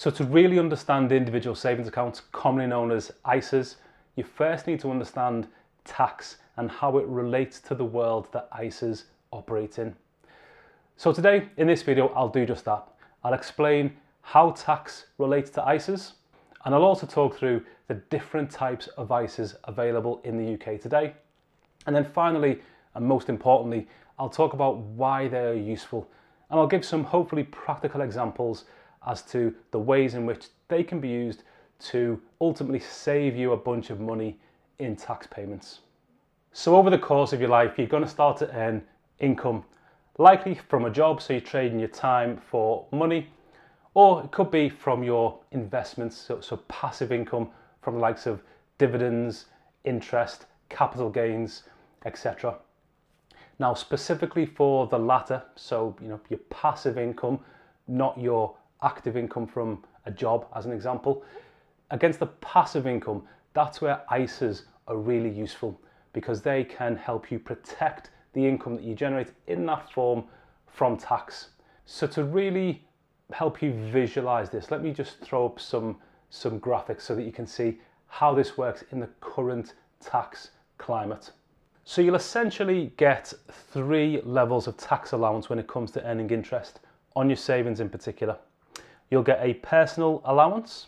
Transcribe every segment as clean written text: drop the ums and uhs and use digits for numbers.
So to really understand individual savings accounts, commonly known as ISAs, you first need to understand tax and how it relates to the world that ISAs operate in. So today, in this video, I'll do just that. I'll explain how tax relates to ISAs, and I'll also talk through the different types of ISAs available in the UK today. And then finally, and most importantly, I'll talk about why they're useful, and I'll give some hopefully practical examples as to the ways in which they can be used to ultimately save you a bunch of money in tax payments. So over the course of your life, you're going to start to earn income, likely from a job, so you're trading your time for money, or it could be from your investments, so passive income from the likes of dividends, interest, capital gains, etc. Now, specifically for the latter, so your passive income, not your active income from a job, as an example, against the passive income, that's where ISAs are really useful because they can help you protect the income that you generate in that form from tax. So to really help you visualize this, let me just throw up some graphics so that you can see how this works in the current tax climate. So you'll essentially get 3 levels of tax allowance when it comes to earning interest on your savings in particular. You'll get a personal allowance,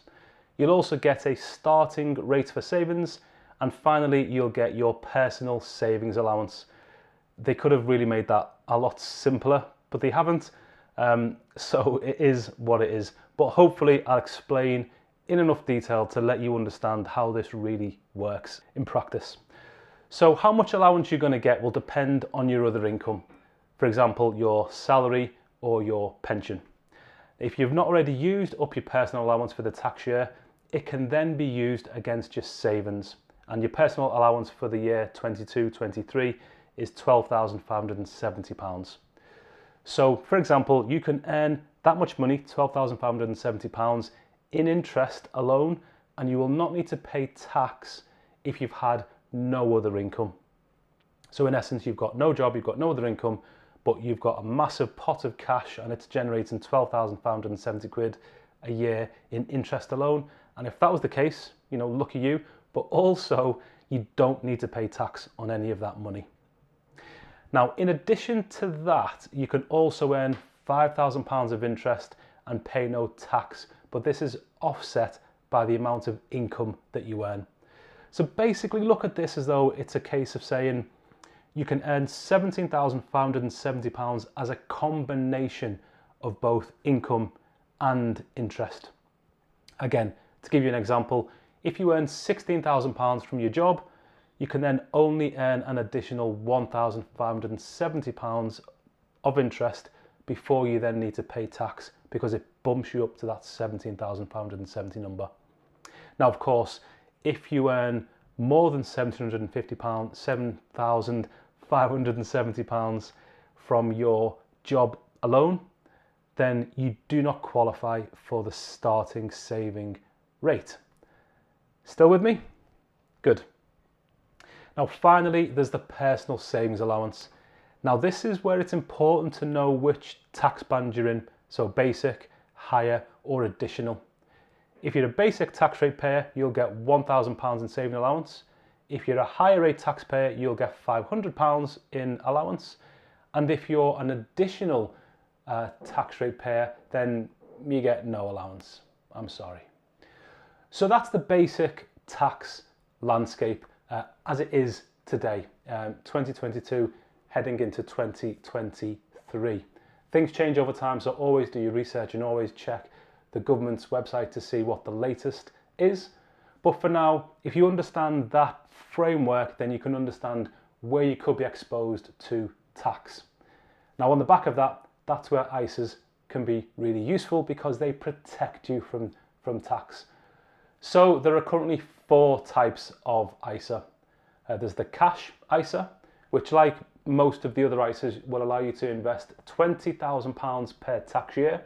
you'll also get a starting rate for savings, and finally you'll get your personal savings allowance. They could have really made that a lot simpler, but they haven't. So it is what it is. But hopefully I'll explain in enough detail to let you understand how this really works in practice. So how much allowance you're going to get will depend on your other income. For example, your salary or your pension. If you've not already used up your personal allowance for the tax year, it can then be used against your savings. And your personal allowance for the year 22-23 is £12,570. So for example, you can earn that much money, £12,570 in interest alone, and you will not need to pay tax if you've had no other income. So in essence, you've got no job, you've got no other income, but you've got a massive pot of cash and it's generating £12,570 a year in interest alone. And if that was the case, lucky you, but also you don't need to pay tax on any of that money. Now, in addition to that, you can also earn £5,000 of interest and pay no tax, but this is offset by the amount of income that you earn. So basically look at this as though it's a case of saying you can earn £17,570 as a combination of both income and interest. Again, to give you an example, if you earn £16,000 from your job, you can then only earn an additional £1,570 of interest before you then need to pay tax because it bumps you up to that £17,570 number. Now, of course, if you earn more than £7,570 from your job alone, then you do not qualify for the starting saving rate. Still with me? Good. Now finally, there's the personal savings allowance. Now this is where it's important to know which tax band you're in, so basic, higher or additional. If you're a basic tax rate payer, you'll get £1,000 in saving allowance. If you're a higher rate taxpayer, you'll get £500 in allowance. And if you're an additional tax rate payer, then you get no allowance. I'm sorry. So that's the basic tax landscape as it is today, 2022 heading into 2023. Things change over time, so always do your research and always check the government's website to see what the latest is. But for now, if you understand that framework, then you can understand where you could be exposed to tax. Now on the back of that, that's where ISAs can be really useful because they protect you from tax. So there are currently 4 types of ISA. There's the cash ISA, which like most of the other ISAs will allow you to invest £20,000 per tax year,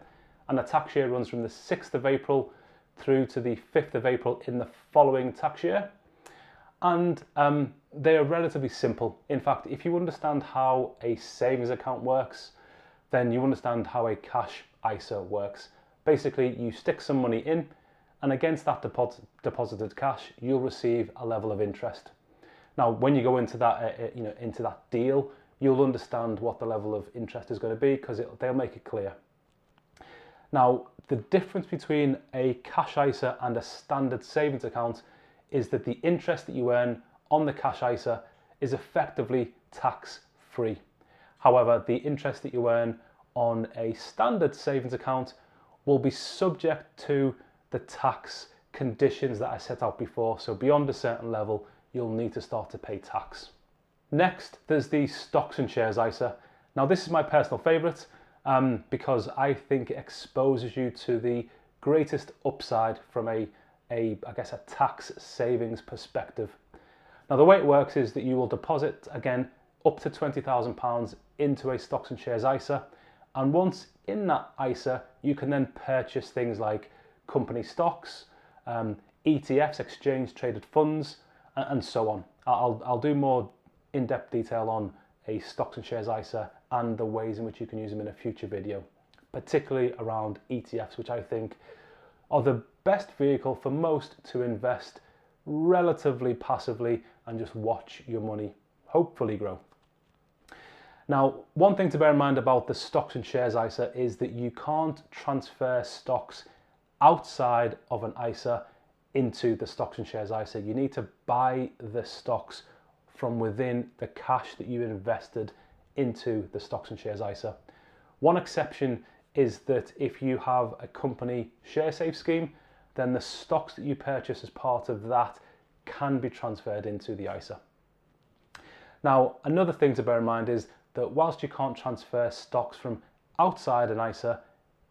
and the tax year runs from the 6th of April through to the 5th of April in the following tax year. And they are relatively simple. In fact, if you understand how a savings account works, then you understand how a cash ISA works. Basically, you stick some money in, and against that deposited cash, you'll receive a level of interest. Now, when you go into that, into that deal, you'll understand what the level of interest is going to be because they'll make it clear. Now, the difference between a cash ISA and a standard savings account is that the interest that you earn on the cash ISA is effectively tax-free. However, the interest that you earn on a standard savings account will be subject to the tax conditions that I set out before. So beyond a certain level, you'll need to start to pay tax. Next, there's the stocks and shares ISA. Now, this is my personal favorite because I think it exposes you to the greatest upside from I guess a tax savings perspective. Now, the way it works is that you will deposit, again, up to £20,000 into a stocks and shares ISA. And once in that ISA, you can then purchase things like company stocks, ETFs, exchange traded funds, and so on. I'll do more in-depth detail on a stocks and shares ISA and the ways in which you can use them in a future video, particularly around ETFs, which I think are the best vehicle for most to invest relatively passively and just watch your money hopefully grow. Now, one thing to bear in mind about the stocks and shares ISA is that you can't transfer stocks outside of an ISA into the stocks and shares ISA. You need to buy the stocks from within the cash that you invested into the stocks and shares ISA. One exception is that if you have a company share save scheme, then the stocks that you purchase as part of that can be transferred into the ISA. Now, another thing to bear in mind is that whilst you can't transfer stocks from outside an ISA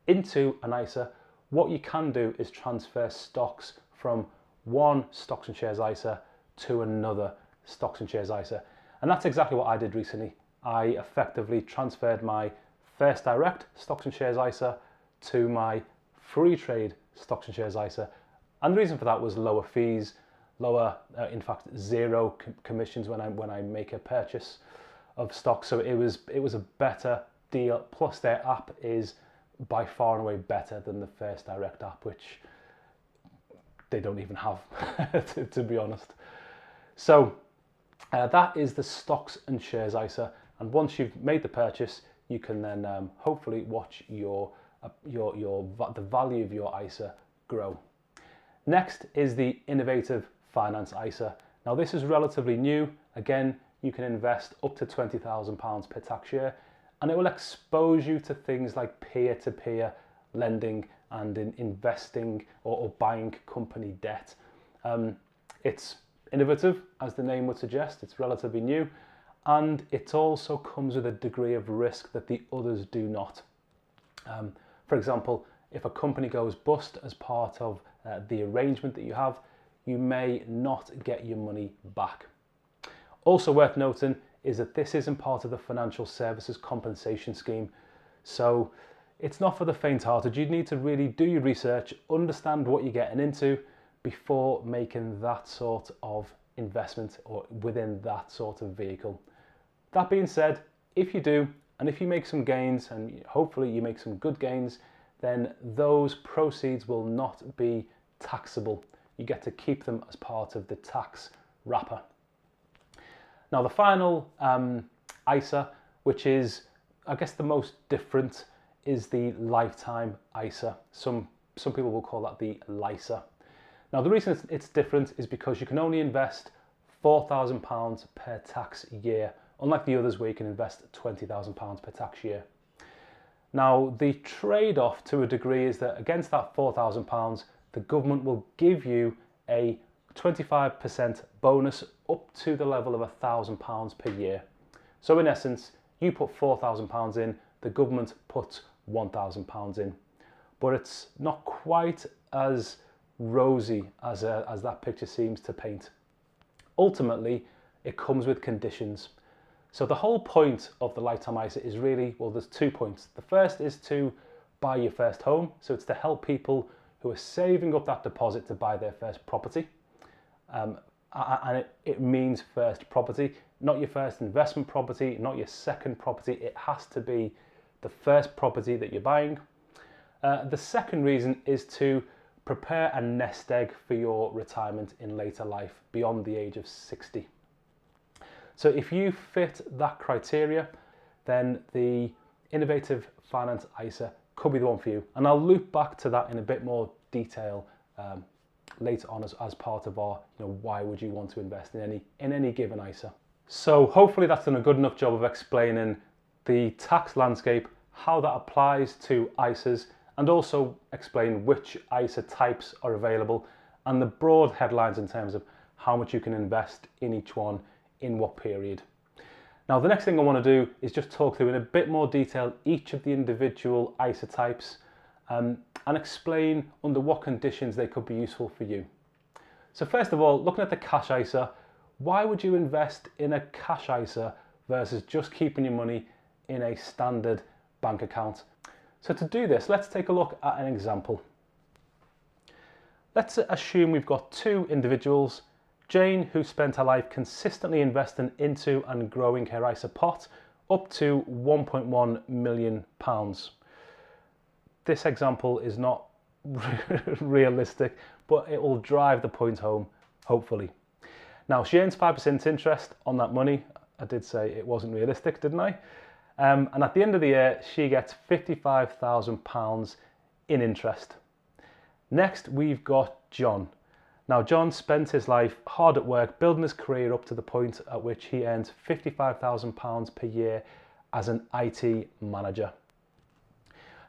into an ISA, what you can do is transfer stocks from one stocks and shares ISA to another stocks and shares ISA. And that's exactly what I did recently. I effectively transferred my First Direct stocks and shares ISA to my free trade stocks and shares ISA. And the reason for that was lower fees, in fact, zero commissions when I make a purchase of stocks. So it was a better deal. Plus their app is by far and away better than the First Direct app, which they don't even have, to be honest. So that is the stocks and shares ISA. And once you've made the purchase, you can then hopefully watch the value of your ISA grow. Next is the Innovative Finance ISA. Now, this is relatively new. Again, you can invest up to £20,000 per tax year, and it will expose you to things like peer-to-peer lending and in investing or buying company debt. It's innovative, as the name would suggest. It's relatively new, and it also comes with a degree of risk that the others do not. For example, if a company goes bust as part of the arrangement that you have, you may not get your money back. Also worth noting is that this isn't part of the Financial Services Compensation Scheme. So it's not for the faint-hearted. You need to really do your research, understand what you're getting into before making that sort of investment or within that sort of vehicle. That being said, if you do, and if you make some gains, and hopefully you make some good gains, then those proceeds will not be taxable. You get to keep them as part of the tax wrapper. Now, the final ISA, which is, I guess, the most different, is the lifetime ISA. Some people will call that the LISA. Now, the reason it's different is because you can only invest £4,000 per tax year, unlike the others where you can invest £20,000 per tax year. Now, the trade-off to a degree is that against that £4,000, the government will give you a 25% bonus up to the level of £1,000 per year. So in essence, you put £4,000 in, the government puts £1,000 in. But it's not quite as rosy as that picture seems to paint. Ultimately, it comes with conditions. So the whole point of the lifetime ISA is really, well, there's 2 points. The first is to buy your first home. So it's to help people who are saving up that deposit to buy their first property. And it means first property, not your first investment property, not your second property. It has to be the first property that you're buying. The second reason is to prepare a nest egg for your retirement in later life beyond the age of 60. So if you fit that criteria, then the Innovative Finance ISA could be the one for you. And I'll loop back to that in a bit more detail later on as part of our, why would you want to invest in any given ISA. So hopefully that's done a good enough job of explaining the tax landscape, how that applies to ISAs, and also explain which ISA types are available and the broad headlines in terms of how much you can invest in each one in what period. Now, the next thing I want to do is just talk through in a bit more detail each of the individual ISA types and explain under what conditions they could be useful for you. So first of all, looking at the cash ISA, why would you invest in a cash ISA versus just keeping your money in a standard bank account? So to do this, let's take a look at an example. Let's assume we've got two individuals, Jane, who spent her life consistently investing into and growing her ISA pot up to £1.1 million. This example is not realistic, but it will drive the point home, hopefully. Now, she earns 5% interest on that money. I did say it wasn't realistic, didn't I? And at the end of the year, she gets £55,000 in interest. Next, we've got John. Now, John spent his life hard at work, building his career up to the point at which he earns £55,000 per year as an IT manager.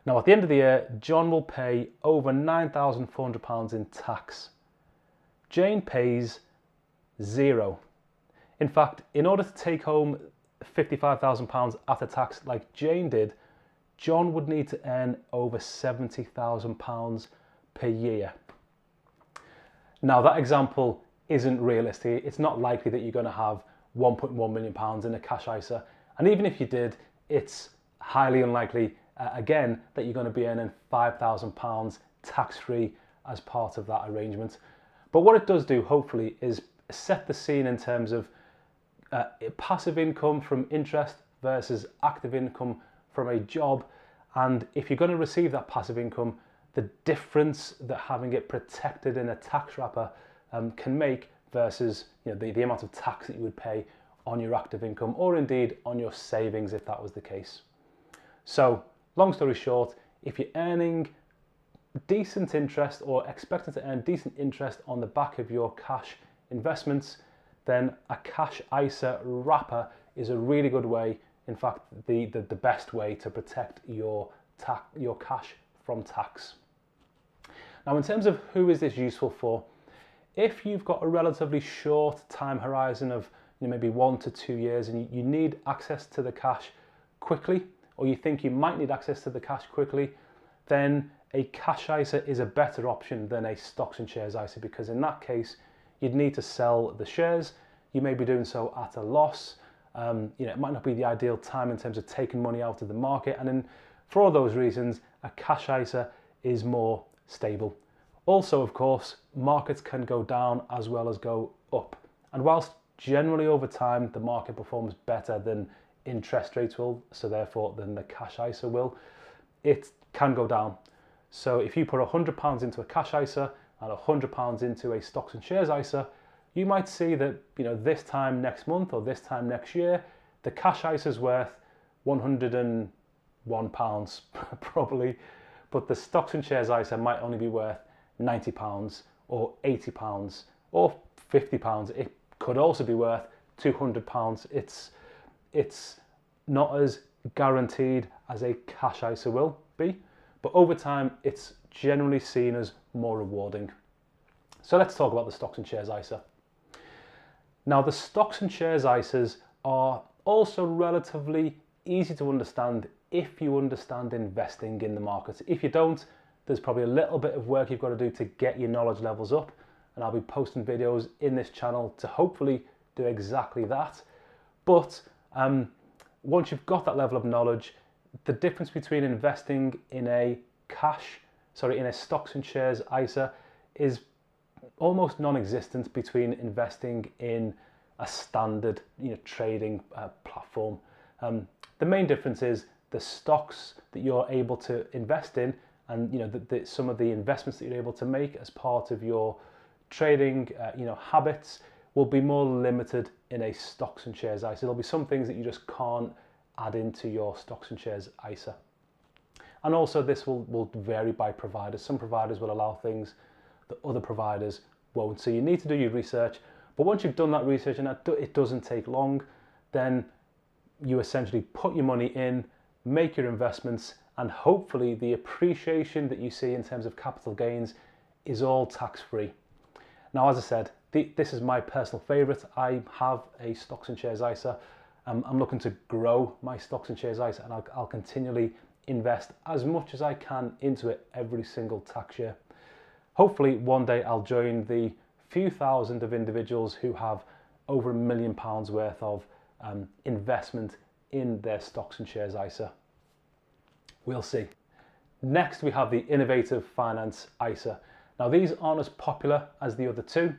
Now, at the end of the year, John will pay over £9,400 in tax. Jane pays zero. In fact, in order to take home £55,000 after tax like Jane did, John would need to earn over £70,000 per year. Now, that example isn't realistic. It's not likely that you're going to have £1.1 million in a cash ISA. And even if you did, it's highly unlikely, again, that you're going to be earning £5,000 tax-free as part of that arrangement. But what it does do, hopefully, is set the scene in terms of passive income from interest versus active income from a job. And if you're going to receive that passive income, the difference that having it protected in a tax wrapper can make versus the amount of tax that you would pay on your active income, or indeed on your savings if that was the case. So, long story short, if you're earning decent interest or expecting to earn decent interest on the back of your cash investments, then a cash ISA wrapper is a really good way, in fact the best way to protect your cash from tax. Now, in terms of who is this useful for, if you've got a relatively short time horizon of maybe 1 to 2 years and you need access to the cash quickly, or you think you might need access to the cash quickly, then a cash ISA is a better option than a stocks and shares ISA, because in that case you'd need to sell the shares. You may be doing so at a loss. It might not be the ideal time in terms of taking money out of the market, and for all those reasons, a cash ISA is more stable. Also, of course, markets can go down as well as go up. And whilst generally over time the market performs better than interest rates will, so therefore than the cash ISA will, it can go down. So if you put £100 into a cash ISA and £100 into a stocks and shares ISA, you might see that this time next month or this time next year, the cash ISA is worth £101 probably, but the stocks and shares ISA might only be worth £90 or £80 or £50. It could also be worth £200. It's not as guaranteed as a cash ISA will be, but over time it's generally seen as more rewarding. So let's talk about the stocks and shares ISA. Now, the stocks and shares ISAs are also relatively easy to understand if you understand investing in the markets. If you don't, there's probably a little bit of work you've got to do to get your knowledge levels up, and I'll be posting videos in this channel to hopefully do exactly that. But once you've got that level of knowledge, the difference between investing in a stocks and shares ISA is almost non-existent between investing in a standard trading platform. The main difference is the stocks that you're able to invest in and some of the investments that you're able to make as part of your trading habits will be more limited in a stocks and shares ISA. There'll be some things that you just can't add into your stocks and shares ISA. And also this will vary by providers. Some providers will allow things that other providers won't. So you need to do your research. But once you've done that research, and it doesn't take long, then you essentially put your money in, make your investments, and hopefully the appreciation that you see in terms of capital gains is all tax-free. Now, as I said, this is my personal favorite. I have a stocks and shares ISA. I'm looking to grow my stocks and shares ISA, and I'll continually invest as much as I can into it every single tax year. Hopefully one day I'll join the few thousand of individuals who have over £1 million worth of investment in their stocks and shares ISA. We'll see. Next, we have the Innovative Finance ISA. Now, these aren't as popular as the other two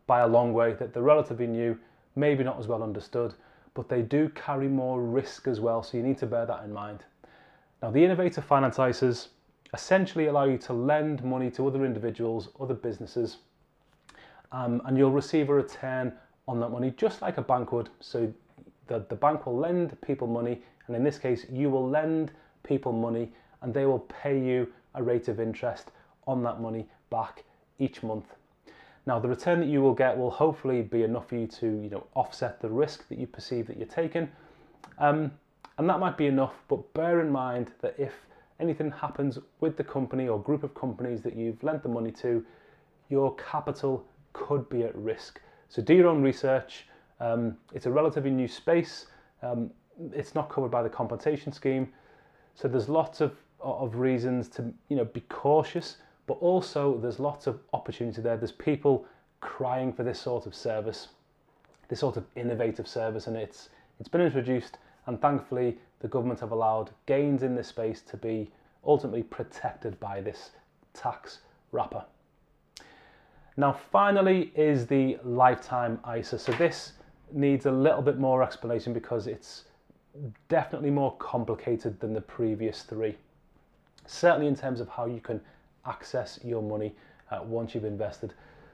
by a long way. That they're relatively new, maybe not as well understood, but they do carry more risk as well, so you need to bear that in mind. Now, the Innovative Finance ISAs essentially allow you to lend money to other individuals, other businesses, and you'll receive a return on that money just like a bank would. So the bank will lend people money, and in this case you will lend people money and they will pay you a rate of interest on that money back each month. Now, the return that you will get will hopefully be enough for you to offset the risk that you perceive that you're taking, and that might be enough, but bear in mind that if anything happens with the company or group of companies that you've lent the money to, your capital could be at risk. So do your own research. It's a relatively new space. It's not covered by the compensation scheme. So there's lots of reasons to be cautious, but also there's lots of opportunity there. There's people crying for this sort of service, this sort of innovative service, and it's been introduced, and thankfully the government have allowed gains in this space to be ultimately protected by this tax wrapper. Now, finally is the Lifetime ISA. So this needs a little bit more explanation because it's definitely more complicated than the previous three, certainly in terms of how you can access your money once you've invested.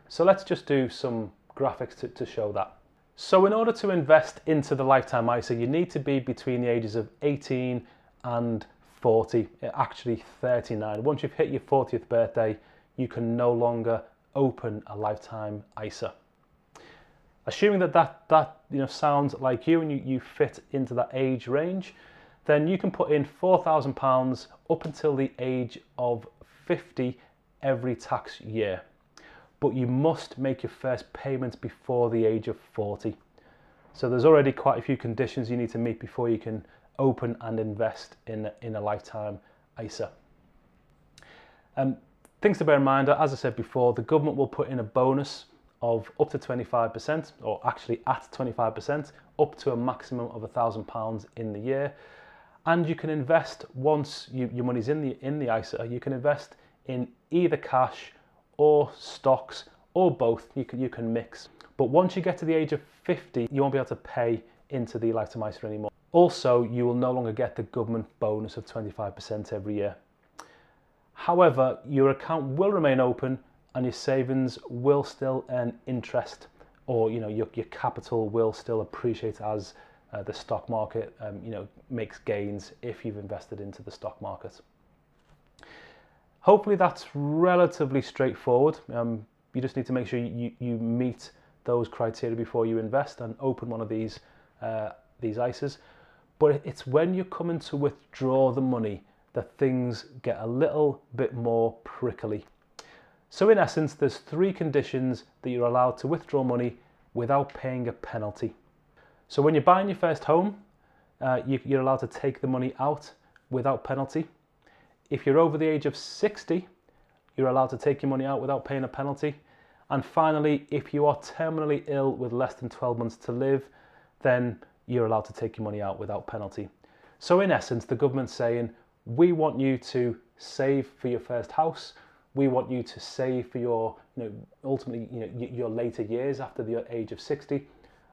So let's just do some graphics to show that. So in order to invest into the Lifetime ISA, you need to be between the ages of 18 and 40, actually 39. Once you've hit your 40th birthday, you can no longer open a Lifetime ISA. Assuming that sounds like you and you fit into that age range, then you can put in £4,000 up until the age of 50 every tax year. But you must make your first payment before the age of 40. So there's already quite a few conditions you need to meet before you can open and invest in a Lifetime ISA. Things to bear in mind, as I said before, the government will put in a bonus of up to 25%, or actually at 25%, up to a maximum of £1,000 in the year. And you can invest, once your money's in the ISA, you can invest in either cash or stocks or both. You can mix. But once you get to the age of 50, you won't be able to pay into the Lifetime ISA anymore. Also, you will no longer get the government bonus of 25% every year. However, your account will remain open and your savings will still earn interest, or your capital will still appreciate as the stock market makes gains if you've invested into the stock market. Hopefully that's relatively straightforward. You just need to make sure you meet those criteria before you invest and open one of these ISAs. But it's when you're coming to withdraw the money that things get a little bit more prickly. So in essence, there's 3 conditions that you're allowed to withdraw money without paying a penalty. So when you're buying your first home, you're allowed to take the money out without penalty. If you're over the age of 60, you're allowed to take your money out without paying a penalty. And finally, if you are terminally ill with less than 12 months to live, then you're allowed to take your money out without penalty. So in essence, the government's saying, we want you to save for your first house. We want you to save for your, ultimately, your later years after the age of 60.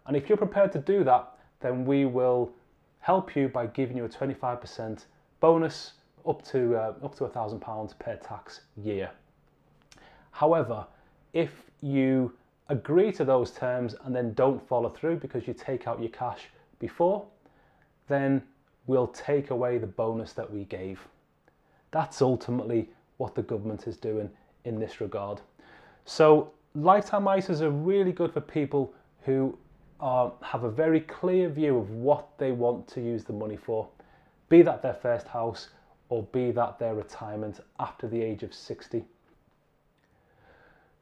And if you're prepared to do that, then we will help you by giving you a 25% bonus up to £1,000 per tax year. However, if you agree to those terms and then don't follow through because you take out your cash before, then we'll take away the bonus that we gave. That's ultimately what the government is doing in this regard. So lifetime ISAs are really good for people who have a very clear view of what they want to use the money for, be that their first house or be that their retirement after the age of 60.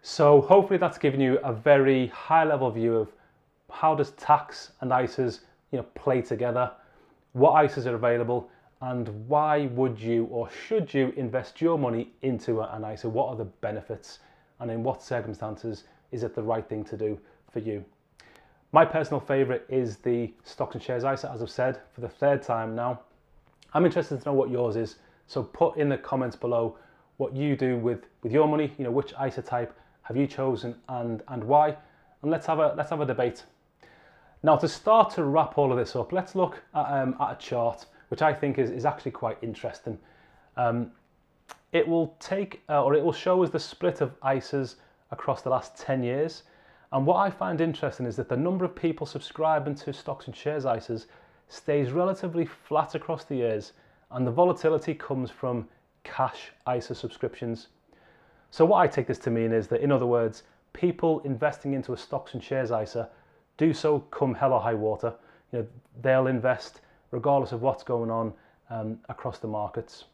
So hopefully that's given you a very high level view of how does tax and ISAs play together, what ISAs are available, and why would you or should you invest your money into an ISA? What are the benefits, and in what circumstances is it the right thing to do for you? My personal favourite is the stocks and shares ISA, as I've said for the third time now. I'm interested to know what yours is, so put in the comments below what you do with your money. Which ISA type have you chosen and why? And let's have a debate. Now, to start to wrap all of this up, let's look at a chart which I think is actually quite interesting. It will show us the split of ISAs across the last 10 years. And what I find interesting is that the number of people subscribing to stocks and shares ISAs stays relatively flat across the years, and the volatility comes from cash ISA subscriptions. So what I take this to mean is that, in other words, people investing into a stocks and shares ISA do so come hell or high water. They'll invest regardless of what's going on across the markets.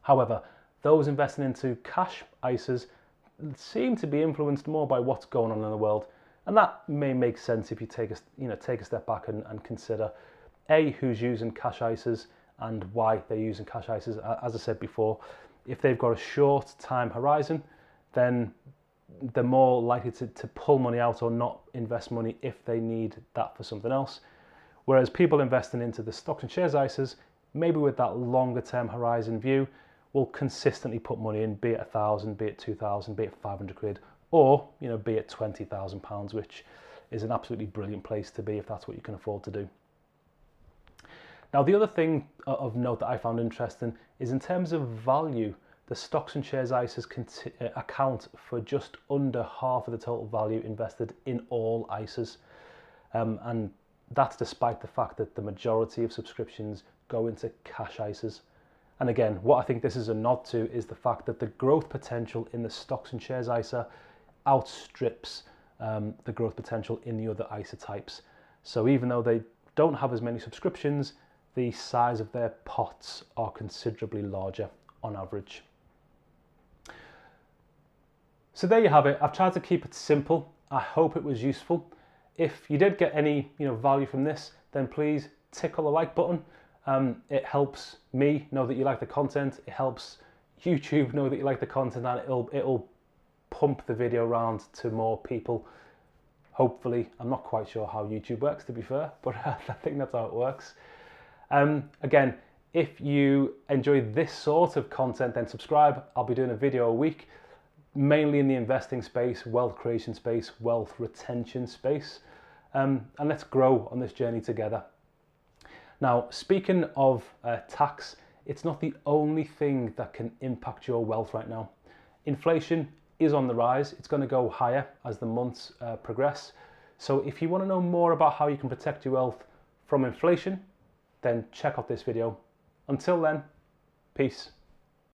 However, those investing into cash ISAs seem to be influenced more by what's going on in the world, and that may make sense if you take a step back and consider who's using cash ISAs and why they're using cash ISAs. As I said before, if they've got a short time horizon, then they're more likely to pull money out or not invest money if they need that for something else. Whereas people investing into the stocks and shares ISAs, maybe with that longer term horizon view, will consistently put money in, be it 1,000, be it 2,000, be it 500 quid, or be it £20,000, which is an absolutely brilliant place to be if that's what you can afford to do. Now, the other thing of note that I found interesting is in terms of value, the stocks and shares ISAs account for just under half of the total value invested in all ISAs. And that's despite the fact that the majority of subscriptions go into cash ISAs. And again, what I think this is a nod to is the fact that the growth potential in the stocks and shares ISA outstrips the growth potential in the other ISA types. So even though they don't have as many subscriptions, the size of their pots are considerably larger on average. So there you have it. I've tried to keep it simple. I hope it was useful. If you did get any value from this, then please tickle the like button. It helps me know that you like the content. It helps YouTube know that you like the content, and it'll pump the video around to more people. Hopefully, I'm not quite sure how YouTube works, to be fair, but I think that's how it works. Again, if you enjoy this sort of content, then subscribe. I'll be doing a video a week, mainly in the investing space, wealth creation space, wealth retention space, and let's grow on this journey together. Now, speaking of tax, it's not the only thing that can impact your wealth right now. Inflation is on the rise. It's going to go higher as the months progress. So if you want to know more about how you can protect your wealth from inflation, then check out this video. Until then, peace.